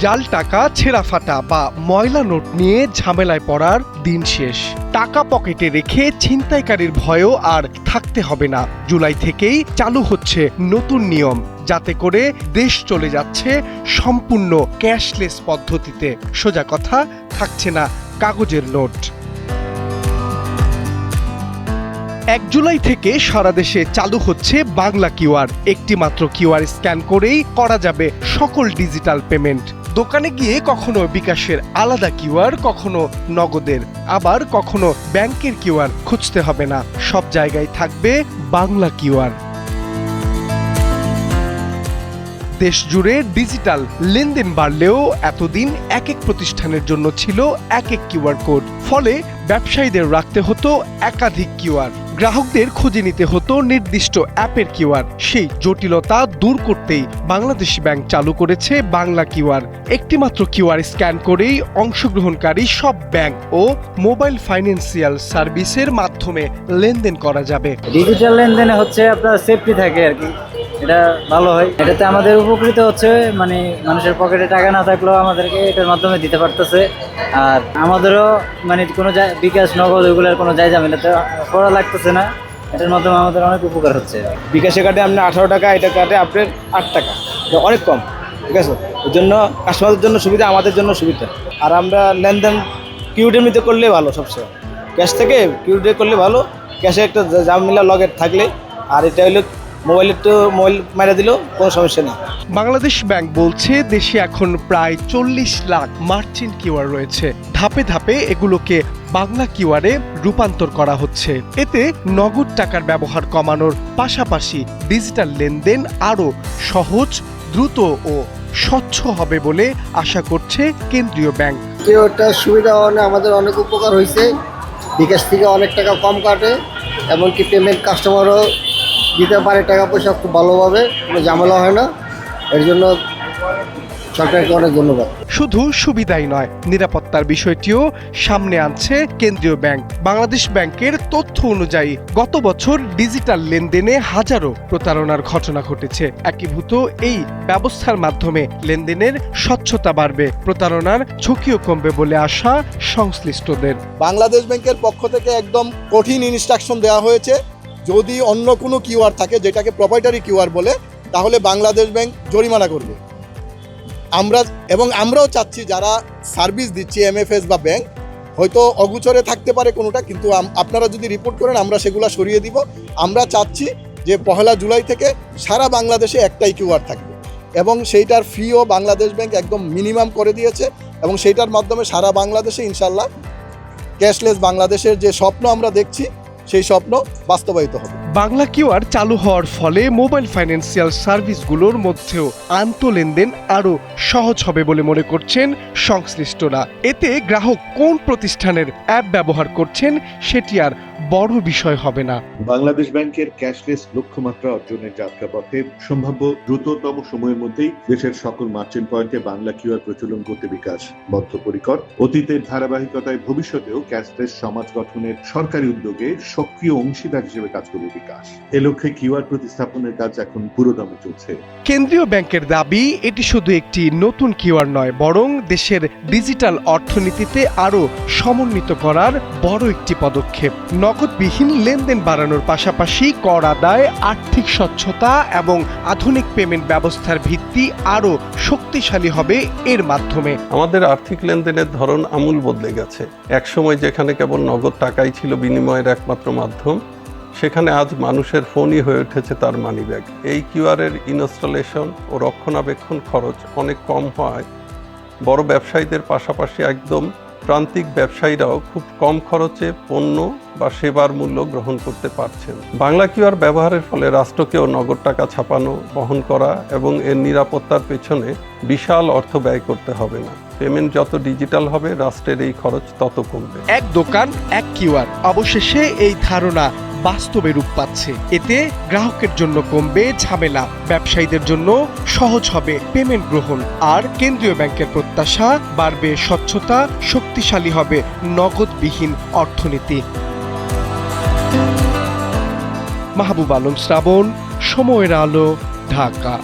জাল টাকা, ছেঁড়া ফাটা বা ময়লা নোট নিয়ে ঝামেলায় পড়ার দিন শেষ। টাকা পকেটে রেখে ছিনতাইকারীর ভয়ও আর থাকতে হবে না। জুলাই থেকেই চালু হচ্ছে নতুন নিয়ম, যাতে করে দেশ চলে যাচ্ছে সম্পূর্ণ ক্যাশলেস পদ্ধতিতে। সোজা কথা, থাকছে না কাগজের নোট। 1 জুলাই থেকে সারা দেশে চালু হচ্ছে বাংলা কিউআর। একটি মাত্র কিউআর স্ক্যান করেই করা যাবে সকল ডিজিটাল পেমেন্ট। দোকানে গিয়ে কখনো বিকাশের আলাদা কিউআর, কখনো নগদের, আবার কখনো ব্যাংকের কিউআর খুঁজতে হবে না। সব জায়গায় থাকবে বাংলা কিউআর। দেশ জুড়ে ডিজিটাল লেনদেন বাড়লেও এতদিন এক এক প্রতিষ্ঠানের জন্য ছিল এক এক কিউআর কোড। ফলে ব্যবসায়ীদের রাখতে হতো একাধিক কিউআর, গ্রাহকদের খুঁজে নিতে হতো নির্দিষ্ট অ্যাপের কিউআর। সেই জটিলতা দূর করতেই বাংলাদেশ ব্যাংক চালু করেছে বাংলা কিউআর। একটি মাত্র কিউআর স্ক্যান করেই অংশগ্রহণকারী সব ব্যাংক ও মোবাইল ফাইন্যান্সিয়াল সার্ভিসের মাধ্যমে লেনদেন করা যাবে। ডিজিটাল লেনদেনে হচ্ছে আপনার সেফটি থাকে আর কি, এটা ভালো হয়। এটাতে আমাদের উপকৃত হচ্ছে, মানে মানুষের পকেটে টাকা না থাকলেও আমাদেরকে এটার মাধ্যমে দিতে পারতেছে। আর আমাদেরও মানে কোনো বিকাশ, নগদ ওইগুলোর কোনো ঝামেলাতে পড়া লাগতেছে না। এটার মাধ্যমে আমাদের অনেক উপকার হচ্ছে। বিকাশে কাটে আপনার 18 টাকা, এটা কাটে আপনার 8 টাকা, এটা অনেক কম। ঠিক আছে, ওই জন্য কাস্টমারদের জন্য সুবিধা, আমাদের জন্য সুবিধা। আর আমরা লেনদেন কিউডিএমনিতে করলে ভালো, সবসময় ক্যাশ থেকে কিউডিএ করলে ভালো। ক্যাশে একটা ঝামেলা লগের থাকলে, আর এটা হলো মোবাইলের, তো মোবাইল মারা দিলেও কোনো সমস্যা নেই। বাংলাদেশ ব্যাংক বলছে দেশে এখন প্রায় 40 লাখ মার্চেন্ট কিউআর রয়েছে। ধাপে ধাপে এগুলোকে বাংলা কিউআরে রূপান্তর করা হচ্ছে। এতে নগদ টাকার ব্যবহার কমানোর পাশাপাশি ডিজিটাল লেনদেন আরও সহজ, দ্রুত ও স্বচ্ছ হবে বলে আশা করছে কেন্দ্রীয় ব্যাংক। কিউআরটার সুবিধা হওয়ায় আমাদের অনেক উপকার হয়েছে। বিকাশ থেকে অনেক টাকা কম কাটে, এমনকি পেমেন্ট কাস্টমারও দিতে পারে টাকা পয়সা খুব ভালোভাবে, কোনো ঝামেলা হয় না। এর জন্য সরকারকে অনেক ধন্যবাদ। শুধু সুবিধাই নয়, নিরাপত্তার বিষয়টিও সামনে আনছে কেন্দ্রীয় ব্যাংক। বাংলাদেশ ব্যাংকের তথ্য অনুযায়ী গত বছর ডিজিটাল লেনদেনে হাজারো প্রতারণার ঘটনা ঘটেছে। একীভূত এই ব্যবস্থার মাধ্যমে লেনদেনের স্বচ্ছতা বাড়বে, প্রতারণার ঝুঁকিও কমবে বলে আশা সংশ্লিষ্টদের। বাংলাদেশ ব্যাংকের পক্ষ থেকে একদম কঠিন ইনস্ট্রাকশন দেওয়া হয়েছে, যদি অন্য কোনো কিউআর থাকে যেটাকে প্রপ্রাইটারি কিউআর বলে, তাহলে বাংলাদেশ ব্যাংক জরিমানা করবে। আমরাও চাচ্ছি যারা সার্ভিস দিচ্ছি, এমএফএস বা ব্যাংক, হয়তো অগোচরে থাকতে পারে কোনোটা, কিন্তু আপনারা যদি রিপোর্ট করেন আমরা সেগুলো সরিয়ে দিব। আমরা চাচ্ছি যে 1 জুলাই থেকে সারা বাংলাদেশে একটাই কিউআর থাকবে, এবং সেইটার ফিও বাংলাদেশ ব্যাংক একদম মিনিমাম করে দিয়েছে, এবং সেইটার মাধ্যমে সারা বাংলাদেশে ইনশাল্লাহ ক্যাশলেস বাংলাদেশের যে স্বপ্ন আমরা দেখছি, সেই স্বপ্ন বাস্তবায়িত হবে। বাংলা কিউআর চালু হওয়ার ফলে মোবাইল ফাইন্যান্সিয়াল সার্ভিসগুলোর মধ্যেও আন্তঃলেনদেন আরও সহজ হবে বলে মনে করছেন সংশ্লিষ্টরা। এতে গ্রাহক কোন প্রতিষ্ঠানের অ্যাপ ব্যবহার করছেন সেটি আর বড় বিষয় হবে না। বাংলাদেশ ব্যাংকের ক্যাশলেস লক্ষ্যমাত্রা অর্জনের যাত্রাপথে সম্ভাব্য দ্রুততম সময়ের মধ্যেই দেশের সকল মার্চেন্ট পয়েন্টে বাংলা কিউআর প্রচলন করতে বিকাশ বদ্ধপরিকর। অতীতের ধারাবাহিকতায় ভবিষ্যতেও ক্যাশলেস সমাজ গঠনের সরকারি উদ্যোগে সক্রিয় অংশীদার হিসেবে কাজ করবে বিকাশ। এ লক্ষ্যে কিউআর প্রতিস্থাপনের কাজ এখন পুরোদমে চলছে। কেন্দ্রীয় ব্যাংকের দাবি, এটি শুধু একটি নতুন কিউআর নয়, বরং দেশের ডিজিটাল অর্থনীতিতে আরও সমন্বিত করার বড় একটি পদক্ষেপ। নগদবিহীন লেনদেন বাড়ানোর পাশাপাশি কর আদায়, আর্থিক স্বচ্ছতা এবং আধুনিক পেমেন্ট ব্যবস্থার ভিত্তি আরও শক্তিশালী হবে এর মাধ্যমে। আমাদের আর্থিক লেনদেনের ধরন আমূল বদলে গেছে। একসময় যেখানে কেবল নগদ টাকাই ছিল বিনিময়ের একমাত্র মাধ্যম, সেখানে আজ মানুষের ফোনই হয়ে উঠেছে তার মানিব্যাগ। এই কিউআরের ইনস্টলেশন ও রক্ষণাবেক্ষণ খরচ অনেক কম হওয়ায় বড় ব্যবসায়ীদের পাশাপাশি একদম প্রান্তিক ব্যবসায়ীরাও খুব কম খরচে পণ্য বা সেবার মূল্য গ্রহণ করতে পারছেন। বাংলা কিউআর ব্যবহারের ফলে রাষ্ট্রকেও নগদ টাকা ছাপানো, বহন করা এবং এর নিরাপত্তার পেছনে বিশাল অর্থ ব্যয় করতে হবে না। পেমেন্ট যত ডিজিটাল হবে, রাষ্ট্রের এই খরচ তত কমবে। এক দোকান, এক কিউআর, অবশেষে এই ধারণা বাস্তবে রূপ পাচ্ছে। এতে গ্রাহকের জন্য কমবে ঝামেলা, ব্যবসায়ীদের জন্য সহজ হবে পেমেন্ট গ্রহণ, আর কেন্দ্রীয় ব্যাংকের প্রত্যাশা বাড়বে স্বচ্ছতা, শক্তিশালী হবে নগদবিহীন অর্থনীতি। মাহবুব আলম শ্রাবণ, সময়ের আলো, ঢাকা।